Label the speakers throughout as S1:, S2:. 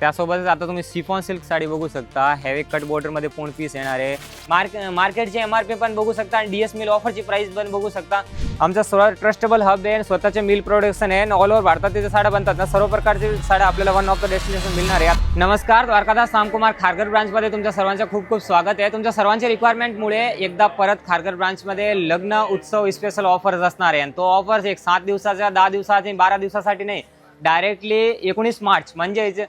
S1: त्यासोबतच आता तुम्ही सिफॉन सिल्क साडी बघू शकता, हेवी कट बॉर्डर मध्ये पूर्ण पीस येणार आहे। मार्केटची एमआरपी पण बघू शकता आणि डीएस मिल ऑफरची प्राइस पण बघू शकता। आमचा सर्वात ट्रस्टेबल हब आहे, स्वतःचे मिल प्रोडक्शन आहे, ऑल ओव्हर भारतात तिथे साड्या बनतात ना, सर्व प्रकारचे साड्या आपल्याला वन ऑफ द डेस्टिनेशन मिळणार आहे। नमस्कार, द्वारकादास रामकुमार खारघर ब्रांच मध्ये तुमच्या सर्वांचं खूप खूप स्वागत आहे। तुमच्या सर्वांच्या रिक्वायरमेंटमुळे एकदा परत खारघर ब्रांच मध्ये लग्न उत्सव स्पेशल ऑफर्स असणार आहे। तो ऑफर्स एक 7 दिवसाचा, 10 दिवसाचा, 12 दिवसासाठी नाही, डायरेक्टली 19 मार्च म्हणजे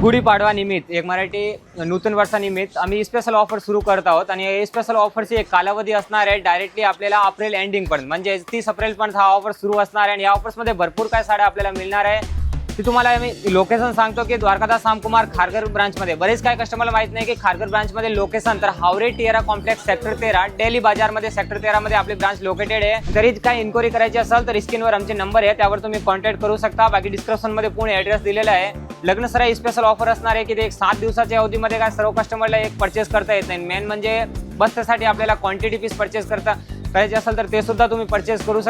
S1: गुढीपाडवा निमित्त, एक मराठी नूतन वर्षानिमित्त आम्ही स्पेशल ऑफर सुरू करत आहोत। आणि स्पेशल ऑफरची एक कालावधी असणार आहे डायरेक्टली आपल्याला एप्रिल एंडिंग पर्यंत, म्हणजे 30 एप्रिल पर्यंत हा ऑफर सुरू असणार आहे। आणि या ऑफर्समध्ये भरपूर काय साड्या आपल्याला मिळणार आहे ती तुम्हाला मी लोकेशन सांगतो की द्वारकादास रामकुमार खारघर ब्रांचमध्ये। बरेच काय कस्टमरला माहित नाही की खारघर ब्रांचमध्ये लोकेशन तर Haware Tierra complex sector 13 daily बाजारमध्ये सेक्टर 13 मध्ये आपली ब्रांच लोकेटेड आहे। जरी काही इन्क्वायरी करायची असेल तर स्क्रीनवर आमचे नंबर आहे, त्यावर तुम्ही कॉन्टॅक्ट करू शकता। बाकी डिस्क्रिप्शन मध्ये पूर्ण ॲड्रेस दिलेला आहे। लग्नसराई स्पेशल ऑफर असणार आहे की ते एक 7 दिवसाच्या अवधीमध्ये काय सर्व कस्टमरला एक परचेस करता येत नाही। मेन म्हणजे बससाठी आपल्याला क्वांटिटी पीस परचेस करायचे असेल तर ते सुद्धा तुम्ही परचेस करू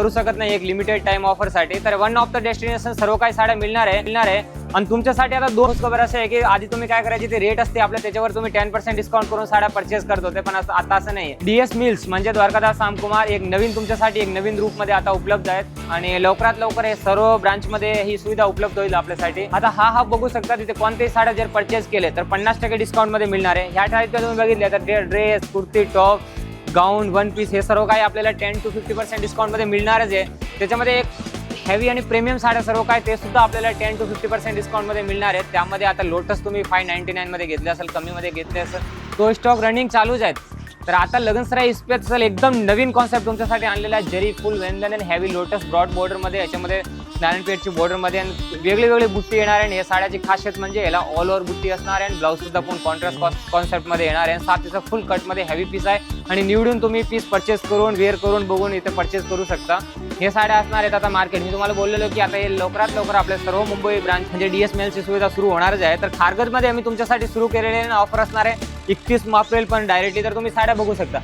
S1: शकत नाही एक लिमिटेड टाइम ऑफर साठी। तर वन ऑफ द डेस्टिनेशन सर्व काही साड्या मिळणार आहे। आणि तुमच्यासाठी आता दोन खबर असे आहे की आधी तुम्ही काय करायची, ते रेट असते आपल्या त्याच्यावर तुम्ही 10% डिस्काउंट करून साड्या परचेस करत होते, पण आता असं नाही। डीएस मिल्स म्हणजे द्वारकादास रामकुमार एक नवीन तुमच्यासाठी एक नवीन रूप मध्ये आता उपलब्ध आहेत आणि लवकरात लवकर हे सर्व ब्रांच मध्ये ही सुविधा उपलब्ध होईल आपल्यासाठी। आता हा हब बघू शकता, तिथे कोणतेही साड्या जर परचेस केले तर 50% डिस्काउंट मध्ये मिळणार आहे। ह्या टाईपच्या तुम्ही बघितले तर ड्रेस, कुर्ती, टॉप, गाऊन, वन पीस हे सर्व काही आपल्याला 10 to 50% डिस्काउंट मध्ये मिळणारच आहे। त्याच्यामध्ये एक हेवी आणि प्रीमियम साड्या सर्व काय ते सुद्धा आपल्याला 10 to 50% डिस्काउंट मध्ये मिळणार आहेत। त्यामध्ये आता लोटस तुम्ही 599 मध्ये घेतले असेल, कमी मध्ये घेतले असेल, तो स्टॉक रनिंग चालूच आहेत। तर आता लग्नसराई स्पेशल एकदम नवीन कॉन्सेप्ट तुमच्यासाठी आणलेला आहे, जरी फुल वेंदन आणि हेवी लोटस ब्रॉड बॉर्डर मध्ये, याच्यामध्ये नारायणपेठची बॉर्डर मध्ये वेगळी बुट्टी येणार आहे। या साड्याची खासियत म्हणजे याला ऑल ओव्हर बुट्टी असणार आहे आणि ब्लाऊज सुद्धा पण कॉन्ट्रास्ट कॉन्सेप्ट मध्ये येणार आहे। साथ त्याचा फुल कट मध्ये हेवी पीस आहे आणि निवडून तुम्ही पीस परचेस करून वेअर करून बघून इथे परचेस करू शकता। हे साड्या असणार आहेत आता मार्केट, मी तुम्हाला बोललेलो की आता हे लवकरात लवकर आपल्या सर्व मुंबई ब्रांच म्हणजे डीएस मिलची सुविधा सुरू होणारच आहे। तर खारघरमध्ये आम्ही तुमच्यासाठी सुरू केलेले ऑफर असणार आहे 31 एप्रिल पण डायरेक्टली। तर तुम्ही साड्या बघू शकता,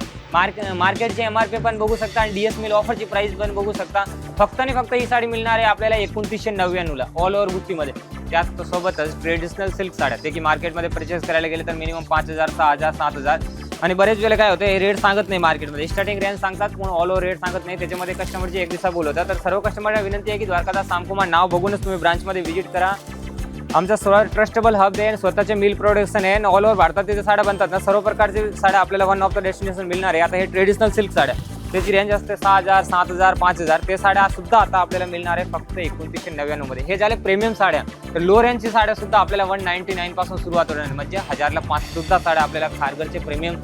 S1: मार्केटची एमआरपी पण बघू शकता आणि डीएस मिल ऑफरची प्राइस पण बघू शकता। फक्त आणि फक्त ही साडी मिळणार आहे आपल्याला 2999 ला ऑल ओव्हर बुट्टीमध्ये। त्याच सोबतच ट्रेडिशनल सिल्क साड्या ते की मार्केटमध्ये परचेस करायला गेले तर मिनिमम 5000, 6000, 7000 आणि बरेच वेळेला काय होतं, रेट सांगत नाही मार्केटमध्ये, स्टार्टिंग रेंज सांगतात पण ऑल ओव्हर रेट सांगत नाही। त्याच्यामध्ये कस्टमरची एक दिवसा बोलवतात। तर सर्व कस्टमरला विनंती आहे की द्वारकादास रामकुमार नाव बघूनच तुम्ही ब्रांचमध्ये व्हिजिट करा। आमचा सर्वात ट्रस्टेबल हब आहे, स्वतःचे मिल प्रोडक्शन आहे, ऑल ओव्हर भारतात तिथे साड्या बनतात ना, सर्व प्रकारचे साड्या आपल्याला वन ऑफ द डेस्टिनेशन मिळणार आहे। आता हे ट्रेडिशनल सिल्क साड्या त्याची रेंज असते 6000, 7000, 5000, ते साड्या सुद्धा आता आपल्याला मिळणार आहे फक्त 2999 मध्ये। हे झाले प्रीमियम साड्या। तर लो रेंजची साड्या सुद्धा आपल्याला 199 पासून सुरुवात होणार, म्हणजे 1000ला 5 सुद्धा साड्या आपल्याला खारघरचे प्रीमियम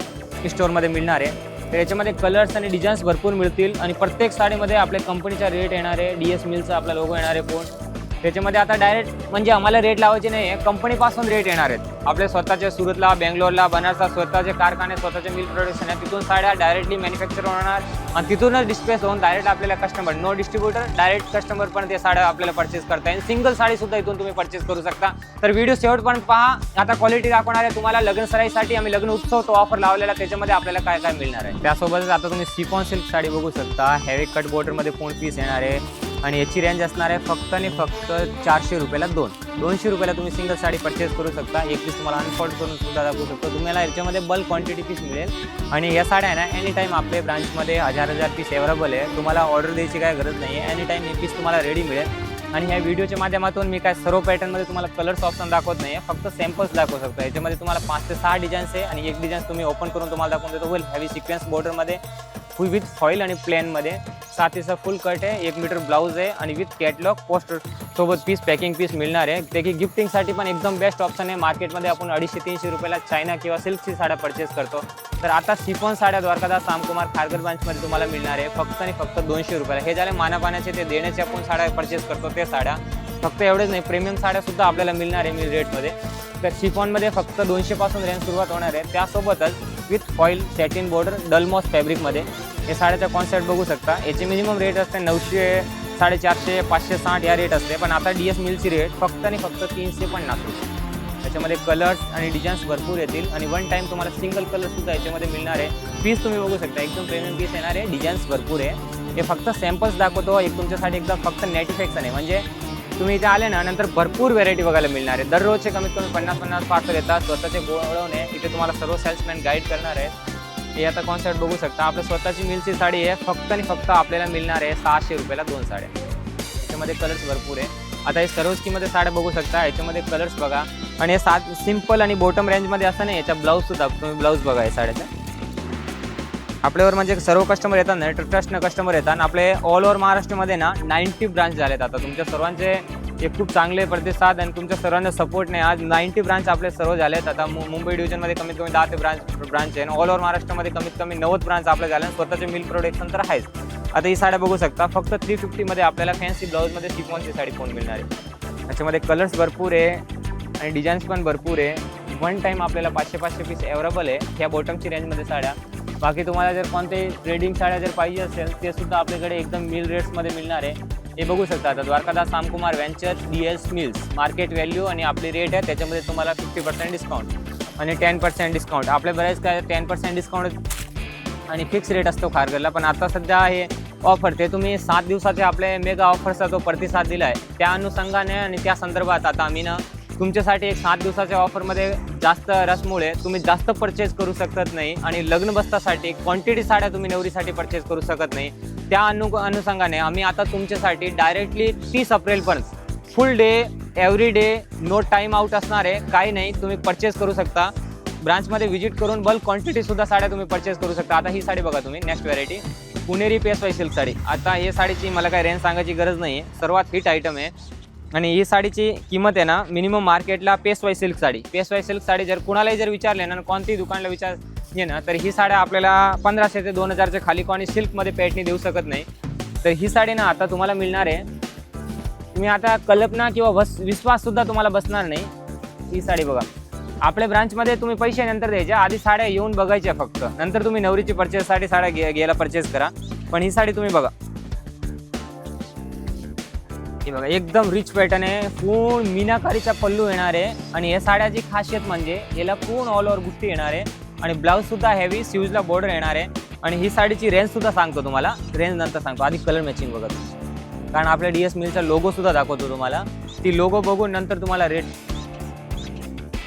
S1: स्टोर मध्ये मिळणार आहे। तर याच्यामध्ये कलर्स आणि डिझाईन्स भरपूर मिळतील आणि प्रत्येक साडीमध्ये आपल्या कंपनीचा रेट येणार आहे, डीएस मिलचा आपला लोगो येणार आहे पूर्ण। त्याच्यामध्ये आता डायरेक्ट म्हणजे आम्हाला रेट लावायचे नाही आहे, कंपनीपासून रेट येणार आहेत। आपले स्वतःचे सुरतला, बेंगलोरला, बनारसला स्वतःचे कारखाने, स्वतःचे मिल प्रोडक्शन आहे, तिथून साड्या डायरेक्टली मॅन्युफॅक्चर होणार आणि तिथूनच डिस्प्लेस होऊन डायरेक्ट आपल्याला customer, no distributor, direct customer पण ते साड्या आपल्याला परचेस करता येईल। सिंगल साडी सुद्धा इथून तुम्ही परचेस करू शकता। तर व्हिडिओ शेवटपर्यंत पहा। आता क्वालिटी दाखवणार आहे तुम्हाला लग्नसराईसाठी आम्ही लग्न उत्सव तो ऑफर लावलेला, त्याच्यामध्ये आपल्याला काय काय मिळणार आहे। त्यासोबतच आता तुम्ही सिफॉन सिल्क साडी बघू शकता, हेवी कट बॉर्डर मध्ये पूर्ण पीस येणार आहे आणि याची रेंज असणार आहे फक्त आणि फक्त 400 रुपयाला 200 रुपयाला तुम्ही सिंगल साडी परचेस करू शकता। एक पीस तुम्हाला अनफोल्ड करून सुद्धा दाखवू शकतो। तुम्हाला याच्यामध्ये बल्क क्वांटिटी पीस मिळेल आणि या साड्या आहे ना एनी टाइम आपल्या ब्रांचमध्ये 1000 पीस अवेलेबल आहे। तुम्हाला ऑर्डर द्यायची काय गरज नाही आहे, एनी टाइम हे पीस तुम्हाला रेडी मिळेल। आणि ह्या व्हिडिओच्या माध्यमातून मी काय सर्व पॅटर्नमध्ये तुम्हाला कलर्स ऑप्शन दाखवत नाही आहे, फक्त सॅम्पल्स दाखवू शकतो। याच्यामध्ये तुम्हाला 5 ते 6 डिझाईन्स आहे आणि एक डिझाईन तुम्ही ओपन करून तुम्हाला दाखवून देतो। हेवी सिक्वेन्स बॉर्डरमध्ये फुल विथ फॉईल आणि प्लेनमध्ये, साथीचा फुल कट आहे, 1 मीटर ब्लाऊज आहे आणि विथ कॅटलॉग पोस्टर सोबत पीस पॅकिंग पीस मिळणार आहे। ते की गिफ्टिंगसाठी पण एकदम बेस्ट ऑप्शन आहे। मार्केटमध्ये आपण 250-300 रुपयाला चायना किंवा सिल्कची साड्या परचेस करतो, तर आता सिफॉन साड्या द्वारकादास रामकुमार खारघर ब्रांचमध्ये तुम्हाला मिळणार आहे फक्त आणि फक्त 200 रुपयाला। हे झाले मानापाण्याचे, ते देण्याचे आपण साड्या परचेस करतो ते साड्या। फक्त एवढेच नाही, प्रीमियम साड्या सुद्धा आपल्याला मिळणार आहे मिल रेटमध्ये। तर शिफॉनमध्ये फक्त 200 पासून रेंज सुरुवात होणार आहे। त्यासोबतच विथ फॉईल सॅटिन बॉर्डर डलमॉस फॅब्रिकमध्ये हे साड्याचा कॉन्सेप्ट बघू शकता। याची मिनिमम रेट असते 900, 450, 560 या रेट असते, पण आता डीएस मिलची रेट फक्त आणि फक्त 350 रुपये। त्याच्यामध्ये कलर्स आणि डिझाईन्स भरपूर येतील आणि वन टाइम तुम्हाला सिंगल कलर सुद्धा याच्यामध्ये मिळणार आहे। पीस तुम्ही बघू शकता, एकदम प्रीमियम पीस येणार आहे, डिझाईन्स भरपूर आहे। हे फक्त सॅम्पल्स दाखवतो, एक तुमच्यासाठी एकदम फक्त नोटिफिकेशन आहे, म्हणजे तुम्ही इथे आले ना नंतर भरपूर व्हेरायटी बघायला मिळणार आहे. दररोजचे कमीत कमी 50-50 पार्सल येतात. स्वतःचे गोळवणे इथे तुम्हाला सर्व सेल्समॅन गाईड करणार आहेत. हे आता कॉन्सेप्ट बघू शकता. आपल्या स्वतःची मिलची साडी आहे. फक्त आणि फक्त आपल्याला मिळणार आहे 600 रुपयाला 2 साड्या. याच्यामध्ये कलर्स भरपूर आहे. आता हे सर्व स्कीममध्ये साड्या बघू शकता. याच्यामध्ये कलर्स बघा आणि हे सिम्पल आणि बॉटम रेंजमध्ये असं नाही. याचा ब्लाऊज सुद्धा तुम्ही ब्लाऊज बघा या साड्याचा. आपल्यावर म्हणजे सर्व कस्टमर येतात ना, ट्रस्टनं कस्टमर येतात. आपले ऑल ओव्हर महाराष्ट्रामध्ये ना 90 ब्रांच झालेत. आता तुमच्या सर्वांचे हे खूप चांगले प्रतिसाद आणि तुमच्या सर्वांना सपोर्टने आज 90 ब्रांच आपले सर्व झालेत. आता मुंबई डिव्हिजनमध्ये कमीत कमी 10 ते ब्रांच आहे. ऑल ओव्हर महाराष्ट्रामध्ये कमीत कमी 90 ब्रांच आपल्या झाल्या. स्वतःचे मिल प्रोडक्शन तर आहेच. आता ही साड्या बघू शकता. फक्त 350 मध्ये आपल्याला फॅन्सी ब्लाऊजमध्ये शिफॉनची साडी कोण मिळणार आहे. याच्यामध्ये कलर्स भरपूर आहे आणि डिझाईन्स पण भरपूर आहे. वन टाईम आपल्याला 500 पीस अवेलेबल आहे ह्या बॉटमची रेंजमध्ये साड्या. बाकी तुम्हाला जर कोणते ट्रेडिंग साड्या जर पाहिजे असेल ते सुद्धा आपल्याकडे एकदम मिल रेट्समध्ये मिळणार आहे. हे बघू शकता. आता Dwarkadas Samkumar venture DS mills market value आणि आपली रेट आहे त्याच्यामध्ये तुम्हाला 50% डिस्काउंट आणि 10% डिस्काउंट. आपल्या बऱ्याच काय 10% डिस्काउंट आणि फिक्स रेट असतो खारघरला. पण आता सध्या हे ऑफर ते तुम्ही 7 दिवसाचे आपले मेगा ऑफर्सचा जो प्रतिसाद दिला आहे त्या अनुषंगाने आणि त्या संदर्भात आता आम्ही ना तुमच्यासाठी एक 7 दिवसाच्या ऑफरमध्ये जास्त रसमुळे तुम्ही जास्त परचेस करू शकत नाही आणि लग्न बस्तासाठी क्वांटिटी साड्या तुम्ही नवरीसाठी परचेस करू शकत नाही. त्या अनुषंगाने आम्ही आता तुमच्यासाठी डायरेक्टली 30 एप्रिलपर्यंत full day every day no time out असणार आहे. काही नाही, तुम्ही परचेस करू शकता. ब्रांचमध्ये व्हिजिट करून बल्क क्वांटिटीसुद्धा साड्या तुम्ही परचेस करू शकता. आता ही साडी बघा तुम्ही, नेक्स्ट व्हेरायटी पुणेरी पेशवाई सिल्क साडी. आता हे साडीची मला काय रेंज सांगायची गरज नाही आहे. सर्वात हिट आयटम आहे आणि ही साडीची किंमत आहे ना मिनिमम मार्केटला पेशवाई सिल्क साडी जर कुणालाही जर विचारले ना कोणत्याही दुकानला विचारले ना तर ही साड्या आपल्याला 1500 ते 2000च्या खाली कोणी सिल्कमध्ये पेटणी देऊ शकत नाही. तर ही साडी ना आता तुम्हाला मिळणार आहे. तुम्ही आता कल्पना किंवा विश्वाससुद्धा तुम्हाला बसणार नाही. ही साडी बघा. आपल्या ब्रांचमध्ये तुम्ही पैसे नंतर द्यायचे, आधी साड्या येऊन बघायच्या फक्त. नंतर तुम्ही नवरीची परचेससाठी साड्या घ्यायला परचेस करा. पण ही साडी तुम्ही बघा, ही बघा एकदम रिच पॅटर्न आहे. पूर्ण मीनाकारीचा पल्लू येणार आहे आणि या साड्याची खासियत म्हणजे याला पूर्ण ऑल ओव्हर बुट्टी येणार आहे आणि ब्लाऊज सुद्धा हेवी स्लीव्हजला बॉर्डर येणार आहे. आणि ही साडीची रेंज सुद्धा सांगतो तुम्हाला, रेंज नंतर सांगतो. आधी कलर मॅचिंग बघा तुम्ही, कारण आपल्या DS मिलचा लोगो सुद्धा दाखवतो तुम्हाला. ती लोगो बघून नंतर तुम्हाला रेट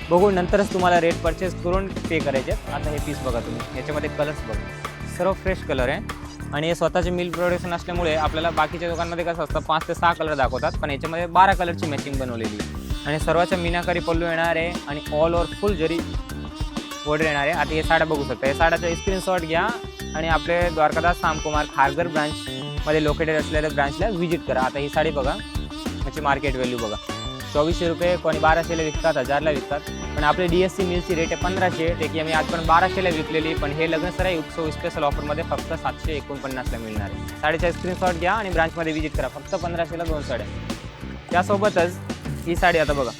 S1: बघून नंतरच तुम्हाला रेट परचेस करून पे करायचे. आता हे पीस बघा तुम्ही, याच्यामध्ये कलर्स बघा, सर्व फ्रेश कलर आहे आणि हे स्वतःचे मिल प्रोडक्शन असल्यामुळे आपल्याला बाकीच्या दुकानांमध्ये कसं असतं 5 ते 6 कलर दाखवतात, पण याच्यामध्ये 12 कलरची मॅचिंग बनवलेली आहे आणि सर्वाच्या मीनाकारी पल्लू येणार आहे आणि ऑल ओव्हर फुल जरी बॉर्डर येणार आहे. आता हे साड्या बघू शकता. या साड्याचा स्क्रीनशॉट घ्या आणि आपले द्वारकादास सामकुमार खारघर ब्रांचमध्ये लोकेटेड असलेल्या ब्रांचला व्हिजिट करा. आता ही साडी बघा, याची मार्केट व्हॅल्यू बघा, 2400 रुपये, कोणी 1200ला विकतात, 1000ला विकतात. पण आपले DSC मिलची रेट आहे 1500, ते की आम्ही आज पण 1200ला विकलेली. पण हे लग्नसराई उत्सव स्पेशल ऑफरमध्ये फक्त 749ला मिळणार आहे. साडीचा स्क्रीनशॉट घ्या आणि ब्रांचमध्ये व्हिजिट करा. फक्त 1500ला 2 साड्या. त्यासोबतच ही साडी आता बघा,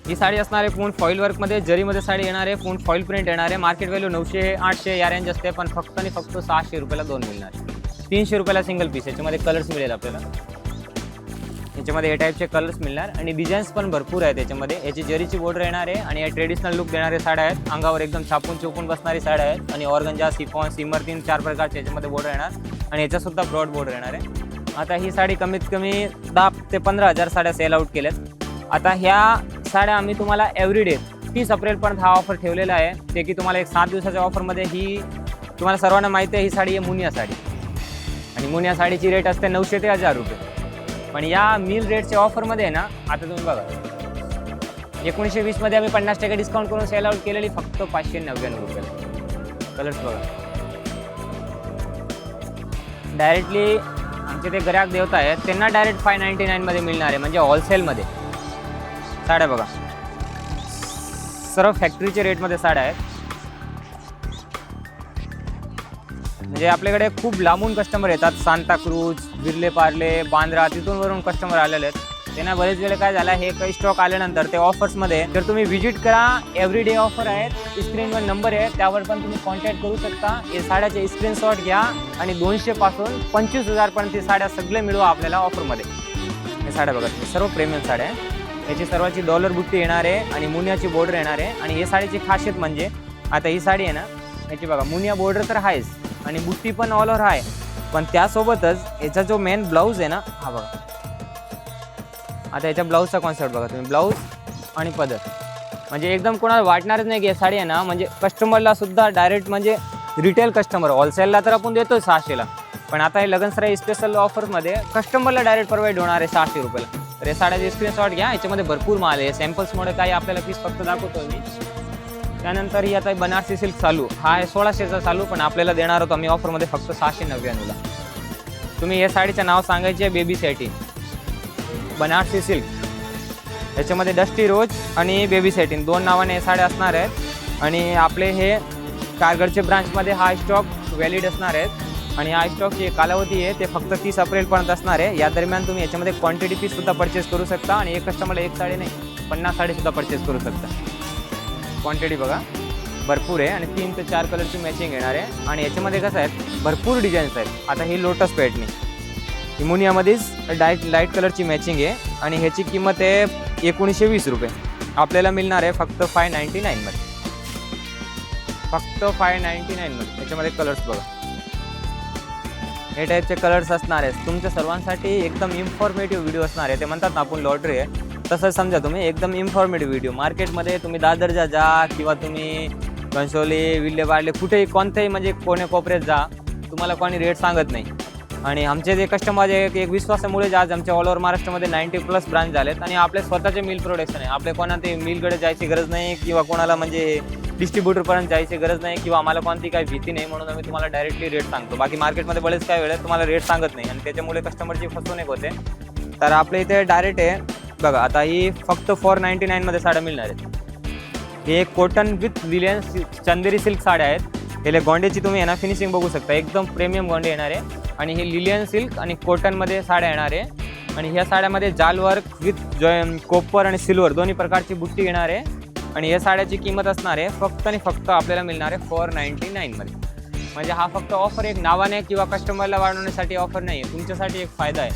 S1: ही साडी असणार आहे पूर्ण फॉईल वर्कमध्ये, जरीमध्ये साडी येणार आहे, पूर्ण फॉईल प्रिंट येणार आहे. मार्केट व्हॅल्यू 900-800 या रेंज असते, पण फक्त आणि फक्त 600 रुपयाला 2 मिळणार आहे. 300 रुपयाला सिंगल पीस. याच्यामध्ये कलर्स मिळेल आपल्याला, याच्यामध्ये हे टाईपचे कलर्स मिळणार आणि डिझाईन्स पण भरपूर आहेत याच्यामध्ये. याची जरीची बॉर्डर येणार आहे आणि या ट्रेडिशनल लुक देणारे साड्या आहेत. अंगावर एकदम छापून चोपून बसणारी साड्या आहेत आणि ऑर्गंजा, सिफॉन, सिमर 3-4 प्रकारचे याच्यामध्ये बॉर्डर येणार आणि याच्यासुद्धा ब्रॉड बॉर्डर येणार आहे. आता ही साडी कमीत कमी 10 ते 15,000 साड्या सेल आउट केल्यात. आता ह्या साड्या आम्ही तुम्हाला एव्हरीडे 30 एप्रिलपर्यंत हा ऑफर ठेवलेला आहे. ते की तुम्हाला एक 7 दिवसाच्या ऑफरमध्ये ही तुम्हाला सर्वांना माहिती आहे, ही साडी आहे मुनिया साडी आणि मुनिया साडीची रेट असते 900 ते 1000 रुपये. पण या मिल रेटच्या ऑफरमध्ये आहे ना, आता तुम्ही बघा 1920 मध्ये आम्ही 50% डिस्काउंट करून सेल आउट केलेली फक्त 599 रुपयाला. कलर्स बघा, डायरेक्टली आमचे ते ग्राहक देवता आहेत त्यांना डायरेक्ट 599 मध्ये मिळणार आहे, म्हणजे होलसेलमध्ये साड्या बघा. सर्व फॅक्टरीच्या रेटमध्ये साड्या आहेत. म्हणजे आपल्याकडे खूप लांबून कस्टमर येतात, सांताक्रूज, विर्ले पार्ले, बांद्रा, तिथून वरून कस्टमर आलेले आहेत. त्यांना बरेच वेळ काय झाला, हे काही स्टॉक आल्यानंतर ते ऑफर्समध्ये जर तुम्ही व्हिजिट करा, एव्हरीडे ऑफर आहेत. स्क्रीनवर नंबर आहे, त्यावर पण तुम्ही कॉन्टॅक्ट करू शकता. हे साड्याचे स्क्रीनशॉट घ्या आणि 200 पासून 25,000 पर्यंत साड्या सगळे मिळवा आपल्याला ऑफरमध्ये. हे साड्या बघा, सर्व प्रीमियम साड्या आहे. याची सर्वाची डॉलर बुट्टी येणार आहे आणि मुनियाची बॉर्डर येणार आहे. आणि हे साडीची खासियत म्हणजे आता ही साडी आहे ना, याची बघा मुनिया बॉर्डर तर आहेच आणि बुट्टी पण ऑल ओव्हर आहे, पण त्यासोबतच याचा जो मेन ब्लाऊज आहे ना, हा बघा आता याच्या ब्लाऊजचा कॉन्सेप्ट बघा तुम्ही, ब्लाऊज आणि पदर म्हणजे एकदम कोणाला वाटणारच नाही की हे साडी आहे ना, म्हणजे कस्टमरला सुद्धा डायरेक्ट म्हणजे रिटेल कस्टमर, होलसेलला तर आपण देतो 600ला, पण आता हे लगनसराई स्पेशल ऑफरमध्ये कस्टमरला डायरेक्ट प्रोव्हाइड होणार आहे 600 रुपयाला. तर हे साड्याचे स्क्रीनशॉट घ्या, याच्यामध्ये भरपूर माल आहे. सॅम्पल्समुळे काही आपल्याला पीस फक्त दाखवतो मी. त्यानंतर ही आता बनारसी सिल्क चालू, हा आहे 1600चा चालू, पण आपल्याला देणार होतो आम्ही ऑफरमध्ये फक्त 699ला. तुम्ही या साडीचं नाव सांगायचे बेबी सॅटिन बनारसी सिल्क, याच्यामध्ये डस्टी रोज आणि बेबी सॅटिन 2 नावाने हे साड्या असणार आहेत. आणि आपले हे कारगडचे ब्रांचमध्ये हा स्टॉक व्हॅलिड असणार आहेत आणि हा स्टॉकची कालावधी आहे ते फक्त 30 एप्रिलपर्यंत असणार आहे. या दरम्यान तुम्ही याच्यामध्ये क्वांटिटी पीससुद्धा परचेस करू शकता आणि एक कस्टमरला एक साडी नाही 50 साडीसुद्धा परचेस करू शकता. क्वांटिटी बघा भरपूर आहे आणि 3 ते 4 कलरची मॅचिंग येणार आहे. आणि याच्यामध्ये कसं आहे भरपूर डिझाईन्स आहेत. आता ही लोटस पॅटर्न इमोनियामध्येच लाईट कलरची मॅचिंग आहे आणि ह्याची किंमत आहे 1920 रुपये. आपल्याला मिळणार आहे फक्त 599मध्ये, फक्त 599मध्ये. याच्यामध्ये कलर्स बघा, हे टाईपचे कलर्स असणार आहेत. तुमच्या सर्वांसाठी एकदम इन्फॉर्मेटिव्ह व्हिडिओ असणार आहे. ते म्हणतात ना आपण लॉटरी आहे तसंच समजा तुम्ही, एकदम इन्फॉर्मेटिव्ह व्हिडिओ. मार्केटमध्ये तुम्ही दादरला जा किंवा तुम्ही घनसोली विल्हेवाडले कुठेही कोणत्याही म्हणजे कोपऱ्यात जा, तुम्हाला कोणी रेट सांगत नाही. आणि आमचे जे कस्टमर एक विश्वासामुळे आज आमच्या ऑल ओव्हर महाराष्ट्रामध्ये 90+ ब्रांच झालेत आणि आपले स्वतःचे मिल प्रोडक्शन आहे. आपले कोणाला मिलकडे जायची गरज नाही किंवा कोणाला म्हणजे डिस्ट्रीब्युटरपर्यंत जायची गरज नाही किंवा आम्हाला कोणती काही भीती नाही, म्हणून आम्ही तुम्हाला डायरेक्टली रेट सांगतो. बाकी मार्केटमध्ये बरेच काय वेळेस तुम्हाला रेट सांगत नाही आणि त्याच्यामुळे कस्टमरची फसवणूक होते. तर आपल्या इथे डायरेक्ट आहे बघा. आता ही फक्त 499मध्ये साड्या मिळणार आहेत. हे cotton with Lillian Chanderi silk साड्या आहेत. हे गोंड्याची तुम्ही ना फिनिशिंग बघू शकता, एकदम प्रीमियम गोंडे येणार आहे. आणि हे लिलियन सिल्क आणि कॉटनमध्ये साड्या येणार आहे. आणि ह्या साड्यामध्ये जाल वर्क विथ कोपर आणि सिल्वर दोन्ही प्रकारची बुट्टी येणार आहे. आणि या साड्याची किंमत असणार आहे फक्त आणि फक्त आपल्याला मिळणार आहे 499मध्ये. म्हणजे हा फक्त ऑफर एक नावाने किंवा कस्टमरला वाढवण्यासाठी ऑफर नाही आहे, तुमच्यासाठी एक फायदा आहे.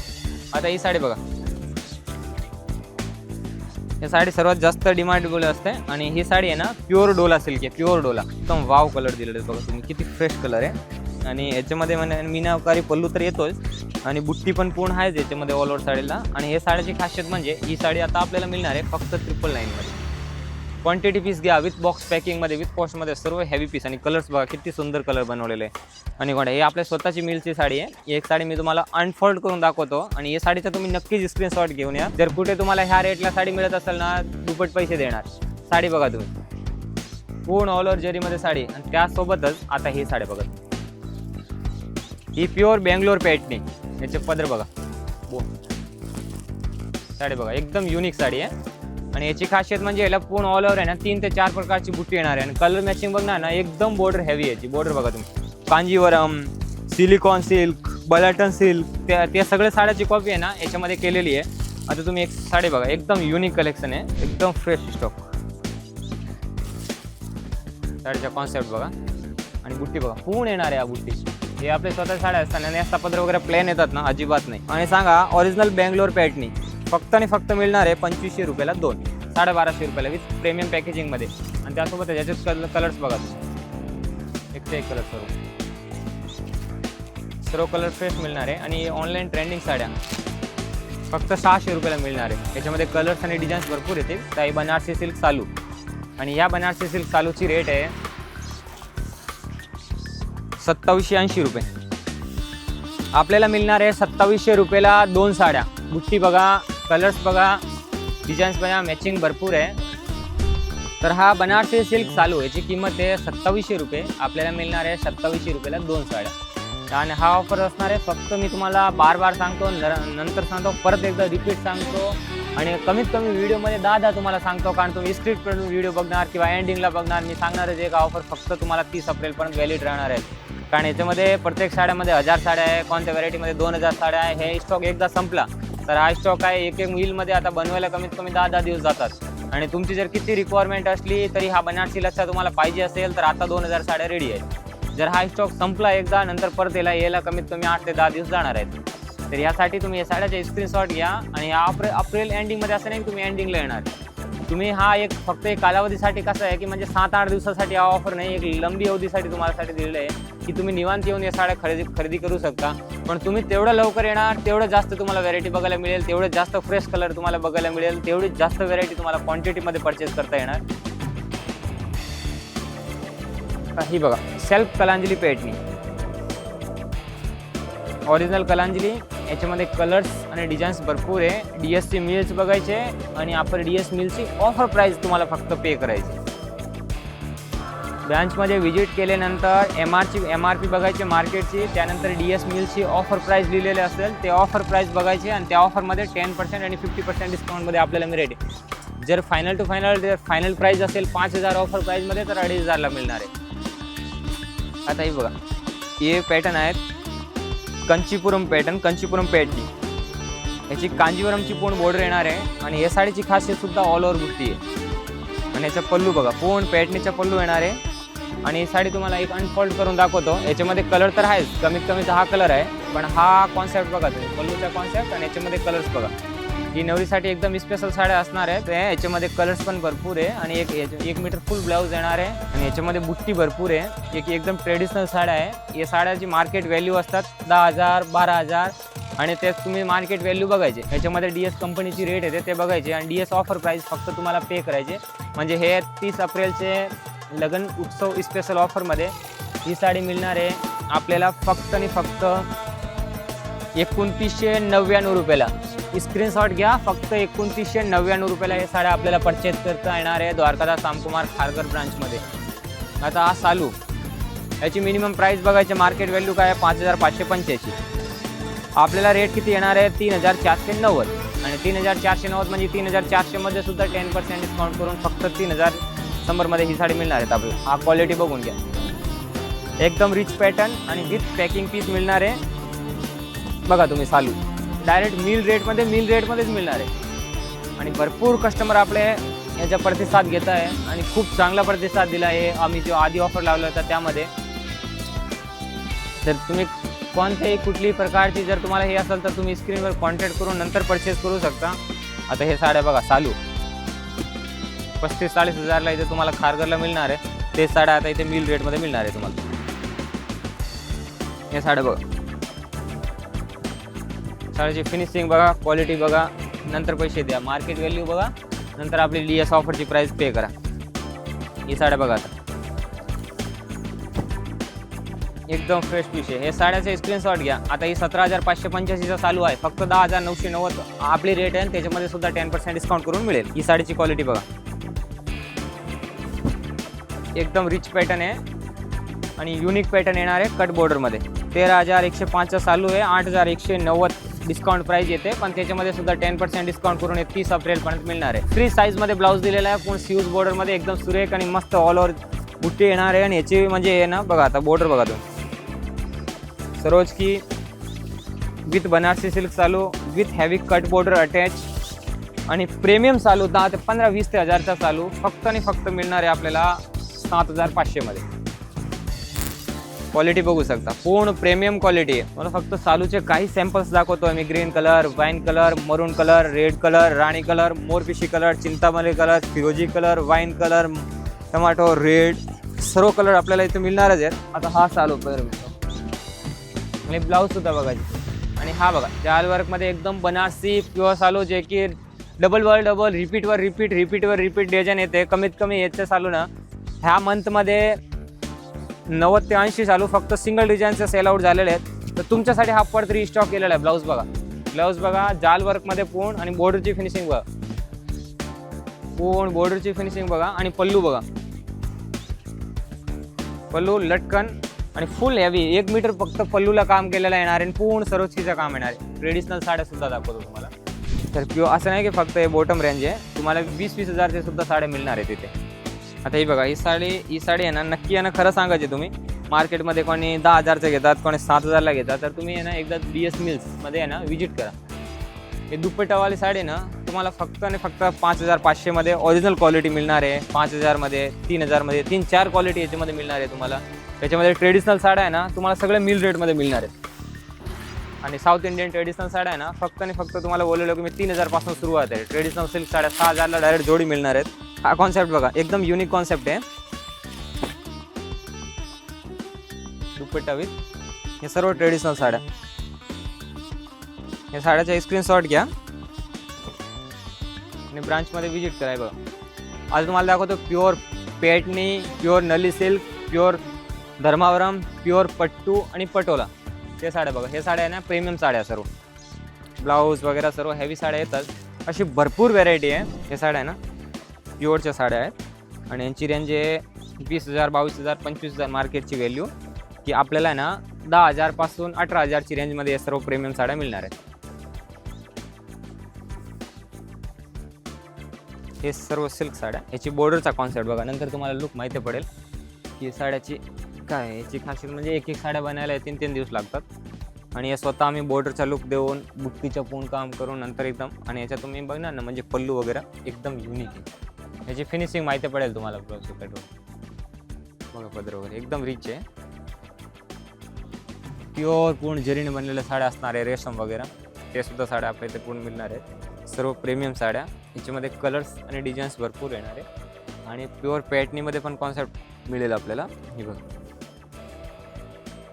S1: आता ही साडी बघा, ही साडी सर्वात जास्त डिमांडेबल असते आणि ही साडी आहे ना प्युअर डोला सिल्क आहे, प्युअर डोला. एकदम वाव कलर दिलेले बघा तुम्ही, किती फ्रेश कलर आहे. आणि याच्यामध्ये म्हणजे मीनाकारी पल्लू तर येतोच आणि बुट्टी पण पूर्ण आहेच याच्यामध्ये ऑल ओव्हर साडीला. आणि हे साडीची खासियत म्हणजे ही साडी आता आपल्याला मिळणार आहे फक्त 999मध्ये. क्वांटिटी पीस घ्या विथ बॉक्स पॅकिंगमध्ये, विथ कॉस्टमध्ये, सर्व हेवी पीस. आणि कलर्स बघा किती सुंदर कलर बनवलेले आहे. आणि हे आपल्या स्वतःची मिलची साडी आहे. एक साडी मी तुम्हाला अनफोल्ड करून दाखवतो आणि या साडीचा तुम्ही नक्कीच स्क्रीनशॉट घेऊन या. जर कुठे तुम्हाला ह्या रेटला साडी मिळत असेल ना, दुप्पट पैसे देणार. साडी बघा तुम्ही, पूर्ण ऑल ओव्हर जरीमध्ये साडी. आणि त्यासोबतच आता ही साडी बघा, ही प्युअर बेंगलोर पॅटर्न, याचे पदर बघा, साडी बघा एकदम युनिक साडी आहे. आणि याची खासियत म्हणजे याला पूर्ण ऑल ओव्हर आहे ना 3 ते 4 प्रकारची बुट्टी येणार आहे. आणि कलर मॅचिंग बघणार ना एकदम बॉर्डर हेवी आहे. याची बॉर्डर बघा तुम्ही, कांजीवरम, सिलिकॉन सिल्क, बलाटन सिल्क, त्या सगळ्या साड्याची कॉपी आहे ना याच्यामध्ये केलेली आहे. आता तुम्ही एक साडी बघा, एकदम युनिक कलेक्शन आहे, एकदम फ्रेश स्टॉक. साडीचा कॉन्सेप्ट बघा आणि बुट्टी बघा पूर्ण येणार आहे. या बुट्टी हे आपले स्वतः साड्या असताना नेसता पदर वगैरे प्लेन येतात ना, अजिबात नाही. आणि सांगा ओरिजिनल बेंगलोर पॅटर्नी फक्त आणि फक्त मिळणार आहे 2500 रुपयाला 2, 1250 रुपयाला विथ प्रीमियम पॅकेजिंगमध्ये. आणि त्यासोबत याच्यात कलर्स बघा, एक ते एक कलर सर्व कलर फ्रेश मिळणार आहे. आणि ऑनलाईन ट्रेंडिंग साड्या फक्त 600 रुपयाला मिळणार आहे. याच्यामध्ये कलर्स आणि डिझाईन्स भरपूर येतील. तर बनारसी सिल्क चालू, आणि या बनारसी सिल्क चालूची रेट आहे 2780 रुपये. आपल्याला मिळणार आहे 2700 रुपयाला 2 साड्या. बुट्टी बघा, कलर्स बघा, डिझाईन्स बघा, मॅचिंग भरपूर आहे. तर हा बनारसी सिल्क चालू, याची किंमत आहे 2700 रुपये. आपल्याला मिळणार आहे 2700 रुपयाला 2 साड्या. आणि हा ऑफर असणार आहे फक्त, मी तुम्हाला बार सांगतो, नंतर सांगतो, परत एकदा रिपीट सांगतो. आणि कमीत कमी व्हिडिओमध्ये 10 तुम्हाला सांगतो, कारण तुम्ही स्ट्रीटपर्यंत व्हिडिओ बघणार किंवा एंडिंगला बघणार. मी सांगणारच एक ऑफर फक्त तुम्हाला 30 एप्रिलपर्यंत व्हॅलिड राहणार आहे. कारण याच्यामध्ये प्रत्येक साड्यामध्ये 1000 साड्या आहे, कोणत्या व्हरायटीमध्ये 2000 साड्या आहे. हे स्टॉक एकदा संपला तर हा स्टॉक आहे एक मिलमध्ये आता बनवायला कमीत कमी 10 दिवस जातात. आणि तुमची जर किती रिक्वायरमेंट असली तरी हा बनारसी लच्छा तुम्हाला पाहिजे असेल तर आता 2000 साड्या रेडी आहेत. जर हा स्टॉक संपला एकदा, नंतर परत यायला कमीत कमी 8 ते 10 दिवस जाणार आहेत. तर यासाठी तुम्ही या साड्याचे स्क्रीनशॉट घ्या. आणि या एप्रिल एंडिंगमध्ये असं नाही की तुम्ही एंडिंगला येणार, तुम्ही हा एक फक्त एक कालावधीसाठी कसं आहे की म्हणजे 7-8 दिवसासाठी हा ऑफर नाही, एक लंबी अवधीसाठी तुम्हाला दिलेलं आहे की तुम्ही निवांत येऊन या साड्या खरेदी करू शकता. पण तुम्ही तेवढं लवकर येणार तेवढं जास्त तुम्हाला व्हरायटी बघायला मिळेल, तेवढं जास्त फ्रेश कलर तुम्हाला बघायला मिळेल, तेवढी जास्त व्हरायटी तुम्हाला क्वांटिटीमध्ये परचेस करता येणार. ही बघा सेल्फ कलांजली पैठणी, ओरिजिनल कलांजली. याच्यामध्ये कलर्स आणि डिझाईन्स भरपूर आहे. DSC मिल्स बघायचे आणि आपण DS मिल्सची ऑफर प्राईस तुम्हाला फक्त पे करायची. ब्रांचमध्ये व्हिजिट केल्यानंतर MRP बघायची मार्केटची, त्यानंतर DS मिल्सची ऑफर प्राईस लिहिलेले असेल ते ऑफर प्राईस बघायचे आणि त्या ऑफरमध्ये 10% आणि 50% डिस्काउंटमध्ये आपल्याला मिळेल. जर फायनल टू फायनल प्राईस असेल 5,000 ऑफर प्राईसमध्ये तर 2,500ला मिळणार आहे. आता हे बघा हे पॅटर्न आहेत कंचीपुरम पैठणी. याची कांजीवरमची पूर्ण बॉर्डर येणार आहे आणि या साडीची खासियत सुद्धा ऑल ओव्हर बुट्टी आहे. आणि याचा पल्लू बघा पूर्ण पैठणीचा पल्लू येणार आहे. आणि ही साडी तुम्हाला एक अनफोल्ड करून दाखवतो. याच्यामध्ये कलर तर आहेच, कमीत कमी 10 कलर आहे, पण हा कॉन्सेप्ट बघा तुम्ही, पल्लूचा कॉन्सेप्ट आणि याच्यामध्ये कलर्स बघा. ही नवरीसाठी एकदम स्पेशल साड्या असणार आहेत. याच्यामध्ये कलर्स पण भरपूर आहे आणि एक मीटर फुल ब्लाऊज येणार आहे आणि याच्यामध्ये बुट्टी भरपूर आहे. एकदम ट्रेडिशनल साड्या आहे. या साड्याची मार्केट व्हॅल्यू असतात 10,000 12,000 आणि ते तुम्ही मार्केट व्हॅल्यू बघायचे. याच्यामध्ये DS कंपनीची रेट येते ते बघायचे आणि DS ऑफर प्राईस फक्त तुम्हाला पे करायचे. म्हणजे हे 30 एप्रिलचे लग्न उत्सव स्पेशल ऑफरमध्ये ही साडी मिळणार आहे आपल्याला फक्त आणि फक्त 2999 रुपयाला. स्क्रीनशॉट घ्या, फक्त 2999 रुपयाला हे साड्या आपल्याला परचेज करता येणार आहे द्वारकादास रामकुमार खारघर ब्रांचमध्ये. आता हा चालू, याची मिनिमम प्राईस बघायची, मार्केट व्हॅल्यू काय आहे 5,585. आपल्याला रेट किती येणार आहे 3,490 आणि 3,490 म्हणजे 3,400मध्ये सुद्धा 10% डिस्काउंट करून फक्त 3,100मध्ये ही साडी मिळणार आहेत आपल्याला. हा क्वालिटी बघून घ्या, एकदम रिच पॅटर्न आणि विथ पॅकिंग पीस मिळणार आहे. बघा तुम्ही चालू डायरेक्ट मिल रेटमध्येच मिळणार आहे आणि भरपूर कस्टमर आपले याचा प्रतिसाद घेत आहे आणि खूप चांगला प्रतिसाद दिला आहे. आम्ही जो आधी ऑफर लावला होता त्यामध्ये. तर तुम्ही कुठलीही प्रकारची जर तुम्हाला हे असेल तर तुम्ही स्क्रीनवर कॉन्टॅक्ट करून नंतर परचेस करू शकता. आता हे साड्या बघा चालू 35-40 हजारला इथे तुम्हाला खारघरला मिळणार आहे. ते साड्या आता इथे मिल रेटमध्ये मिळणार आहे तुम्हाला. हे साड्या बघा, साडीची फिनिशिंग बघा, क्वालिटी बघा, नंतर पैसे द्या, मार्केट व्हॅल्यू बघा, नंतर आपली DS ऑफरची प्राईस पे करा. ही साड्या बघा आता एकदम फ्रेश पीस आहे. हे साड्याचे स्क्रीनशॉट घ्या. आता ही 17,585चा चालू आहे, फक्त 10,990 आपली रेट आहे. त्याच्यामध्ये सुद्धा 10% डिस्काउंट करून मिळेल. ही साडीची क्वालिटी बघा, एकदम रिच पॅटर्न आहे आणि युनिक पॅटर्न येणार आहे कट बॉर्डरमध्ये. 13,105चा चालू आहे, 8,190 डिस्काउंट प्राइस येते, पण त्याच्यामध्ये सुद्धा 10% डिस्काउंट करून 30 एप्रिलपर्यंत मिळणार आहे. फ्री साईजमध्ये ब्लाऊज दिलेला आहे, पूर्ण स्यूज बॉर्डरमध्ये एकदम सुरेख आणि मस्त ऑल ओव्हर बुट्टी येणार आहे. आणि याची म्हणजे आहे ना बघा, आता बॉर्डर बघा तुम्ही, सरोज की विथ बनारसी सिल्क चालू, with heavy cut border attach आणि प्रीमियम चालू 10 ते 15 20 ते 1000चा चालू फक्त आणि फक्त मिळणार आहे आपल्याला 7,500मध्ये. क्वालिटी बघू शकता, पूर्ण प्रीमियम क्वालिटी आहे. मला फक्त चालूचे काही सॅम्पल्स दाखवतो मी. ग्रीन कलर, वाईन कलर, मरून कलर, रेड कलर, राणी कलर, मोरपिशी कलर, चिंतामणी कलर, फिरोजी colour, wine colour, tomato red, सर्व कलर आपल्याला इथे मिळणारच आहेत. आता हा चालू आणि ब्लाऊज सुद्धा बघायचे. आणि हा बघा जाल वर्कमध्ये एकदम बनारसी प्युअर चालू, जे की डबल रिपीटवर रिपीट डिझाईन येते. कमीत कमी याचं चालू ना ह्या मंथमध्ये 90 ते 80 चालू फक्त सिंगल डिझाईनचे सेल आउट झालेले आहेत. तर तुमच्यासाठी हा परत रिस्टॉक केलेला आहे. ब्लाऊज बघा जाल वर्कमध्ये पूर्ण आणि बॉर्डरची फिनिशिंग बघा, पूर्ण बॉर्डरची फिनिशिंग बघा. आणि पल्लू बघा, पल्लू लटकन आणि फुल हेवी 1 मीटर फक्त पल्लूला काम केलेलं येणार आहे. पूर्ण सरोजकीचं काम येणार आहे. ट्रेडिशनल साड्या सुद्धा दाखवतो तुम्हाला. तर प्युअर असं नाही की फक्त हे बॉटम रेंज आहे, तुम्हाला 20-20 हजारचे सुद्धा साड्या मिळणार आहे तिथे. आता ही बघा, ही साडी आहे ना नक्की आहे ना, खरं सांगायचे तुम्ही मार्केटमध्ये कोणी 10,000चं घेतात, कोणी 7,000ला घेतात. तर तुम्ही आहे ना एकदा DS मिल्समध्ये आहे ना विजिट करा. हे दुपट्टावाली साडी ना तुम्हाला फक्त आणि फक्त 5,500मध्ये ओरिजिनल क्वालिटी मिळणार आहे. 5,000मध्ये, 3,000मध्ये, 3-4 क्वालिटी याच्यामध्ये मिळणार आहे तुम्हाला. त्याच्यामध्ये ट्रेडिशनल साड्या आहे ना तुम्हाला सगळे मिल रेटमध्ये मिळणार आहे. आणि साऊथ इंडियन ट्रेडिशनल साड्या आहे ना, फक्त आणि फक्त तुम्हाला बोललेलो की मी 3000 पासून सुरुवात आहे. ट्रेडिशनल सिल्क साड्या 6000 ला डायरेक्ट जोडी मिळणार आहेत. हा कॉन्सेप्ट बघा, एकदम युनिक कॉन्सेप्ट आहे. दुपट्टा विथ हे सर्व ट्रेडिशनल साड्या. या साड्याचा स्क्रीनशॉट घ्या आणि ब्रांचमध्ये व्हिजिट करा. बघा आज तुम्हाला दाखवतो प्युअर पैठणी, प्युअर नली सिल्क, प्युअर धर्मावरम, प्युअर पट्टू आणि पटोला ते साड्या. बघा हे साड्या आहे ना प्रीमियम साड्या, सर्व ब्लाऊज वगैरे सर्व हेवी साड्या येतात. अशी भरपूर व्हेरायटी आहे. हे साड्या आहे ना प्युअरच्या साड्या आहेत आणि यांची रेंज आहे 20,000, 22,000, 25,000 मार्केटची व्हॅल्यू, की आपल्याला आहे ना 10,000 पासून 18,000ची रेंजमध्ये हे सर्व प्रीमियम साड्या मिळणार आहेत. हे सर्व सिल्क साड्या. याची बॉर्डरचा कॉन्सेप्ट बघा, नंतर तुम्हाला लुक माहिती पडेल की साड्याची काय आहे. याची खासियत म्हणजे एक साड्या बनायला 3-3 दिवस लागतात आणि या स्वतः आम्ही बॉर्डरचा लुक देऊन बुट्टीचं पूर्ण काम करून नंतर एकदम, आणि याच्यात तुम्ही बघणार ना म्हणजे पल्लू वगैरे एकदम युनिक आहे. याची फिनिशिंग माहिती पडेल तुम्हाला. बघा पदर वगैरे एकदम रिच आहे. प्युअर पूर्ण जरीने बनलेल्या साड्या असणार आहे. रेशम वगैरे ते सुद्धा साड्या आपल्या इथे पूर्ण मिळणार आहेत. सर्व प्रीमियम साड्या. याच्यामध्ये कलर्स आणि डिझाईन्स भरपूर येणार आहे आणि प्युअर पैठणीमध्ये पण कॉन्सेप्ट मिळेल आपल्याला. हे बघा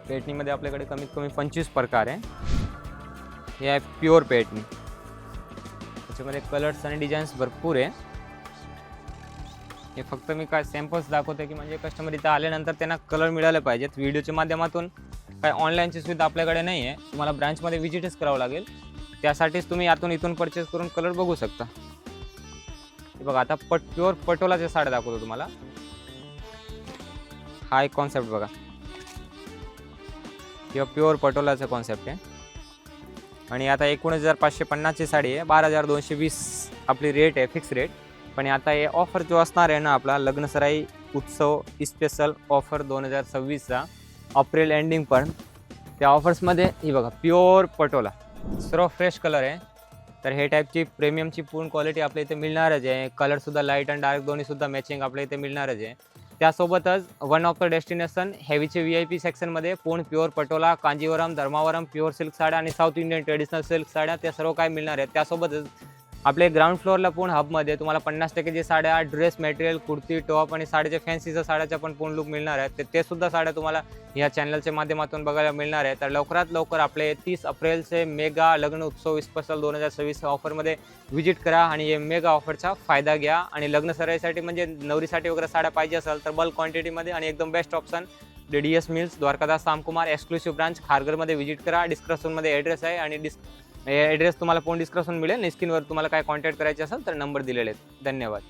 S1: पैठणीमध्ये आपल्याकडे कमीत कमी 25 प्रकार आहे. हे आहे प्युअर पैठणी. त्याच्यामध्ये कलर्स आणि डिझाईन्स भरपूर आहे. हे फक्त मी काय सॅम्पल्स दाखवते की म्हणजे कस्टमर इथं आल्यानंतर त्यांना कलर मिळाले पाहिजेत. व्हिडिओच्या माध्यमातून काय ऑनलाईनची सुविधा आपल्याकडे नाही आहे. तुम्हाला ब्रांचमध्ये व्हिजिटच करावं लागेल. त्यासाठीच तुम्ही इथून परचेस करून कलर बघू शकता. हे बघा आता प्युअर पटोलाच्या साड्या दाखवतो तुम्हाला. हा एक कॉन्सेप्ट बघा, किंवा प्युअर पटोलाचा कॉन्सेप्ट आहे. आणि आता 19,550ची साडी आहे. 12,220 आपली रेट आहे, फिक्स रेट. पण आता हे ऑफर जो असणार आहे ना आपला लग्नसराई उत्सव स्पेशल ऑफर 2026चा एप्रिल एंडिंग पण, त्या ऑफर्समध्ये ही बघा प्युअर पटोला सर्व फ्रेश कलर आहे. तर हे टाईपची प्रीमियमची पूर्ण क्वालिटी आपल्या इथे मिळणारच आहे. कलरसुद्धा लाईट आणि डार्क दोन्हीसुद्धा मॅचिंग आपल्या इथे मिळणारच आहे. त्यासोबतच वन ऑफ द डेस्टिनेशन हेवीचे VIP सेक्शनमध्ये पूर्ण pure Patola, Kanjeevaram, Dharmavaram, pure silk साड्या आणि साऊथ इंडियन ट्रेडिशनल सिल्क साड्या त्या सर्व काय मिळणार आहेत. त्यासोबतच आपले ग्राउंड फ्लोअरला पूर्ण हबमध्ये तुम्हाला 50% साड्या, ड्रेस मटेरियल, कुर्ती, टॉप आणि साड्याच्या फॅन्सीच्या साड्याच्या पण पूर्ण लुक मिळणार आहेत. ते सुद्धा साड्या तुम्हाला या चॅनलच्या माध्यमातून बघायला मिळणार आहे. तर लवकरात लवकर आपले 30 एप्रिलचे मेगा लग्न उत्सव स्पेशल 2026 ऑफरमध्ये व्हिजिट करा आणि हे मेगा ऑफरचा फायदा घ्या. आणि लग्न सराईसाठी म्हणजे नवरीसाठी वगैरे साड्या पाहिजे असेल तर बल्क क्वांटिटीमध्ये आणि एकदम best option DS mills, Dwarkadas Samkumar exclusive branch खारघरमध्ये व्हिजिट करा. डिस्क्रिप्शनमध्ये ॲड्रेस आहे आणि ॲड्रेस तुम्हाला फोन डिस्क्रिप्शन मिळेल. स्क्रीनवर तुम्हाला काय कॉन्टॅक्ट करायचे असेल तर नंबर दिलेले आहेत. धन्यवाद.